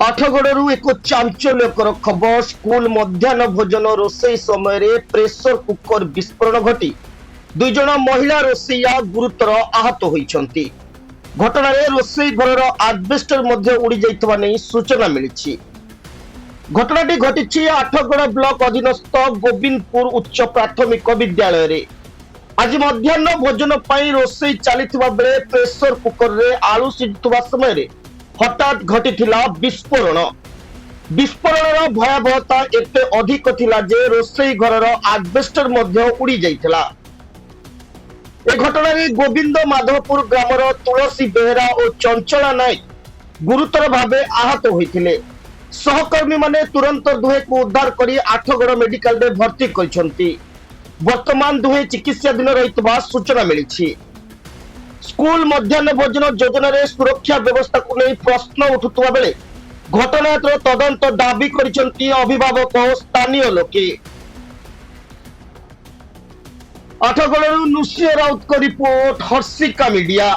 आठगड़ू एक चांचल्यकर खबर। स्कूल मध्याह्न भोजन रोषे समय प्रेसर कुकर विस्फोरण घटी दुई जन महिला रोषैया गुरुतर आहत होती। घटना रोषे घर आजबेस्टर उड़ी जाइथिबा नै सूचना मिली। घटनाटी घटी आठगड़ ब्लॉक अधीनस्थ गोविंदपुर उच्च प्राथमिक विद्यालय रे। आज मध्याह्न भोजन पाई रोषे चलता बेले प्रेसर कुकर रे आलू सिझुवा समय हठात घटी विस्फोरण। विस्फोरण भयावहता एते अधिक थिला जे रोषे घर आजबेस्टर उड़ी जाइथिला। ए घटना गोविंद माधवपुर ग्रामर तुलसी बेहरा और चंचला नायक गुरुतर भावे आहत होइथिले। सहकर्मी माने तुरंत दुहे को उद्धार करी आठगड़ मेडिकल रे भर्ती करिसंती। वर्तमान दुहे चिकित्साधीन रहितबा सूचना मिली। स्कूल मध्याह्न भोजन योजना रे सुरक्षा व्यवस्था को नहीं प्रश्न उठुवा बेले घटनार तदंत दाबी करिसंती अभिभावक और स्थानीय लोके। आठगड़ू नुसिया राउत को रिपोर्ट, हर्षिका मीडिया।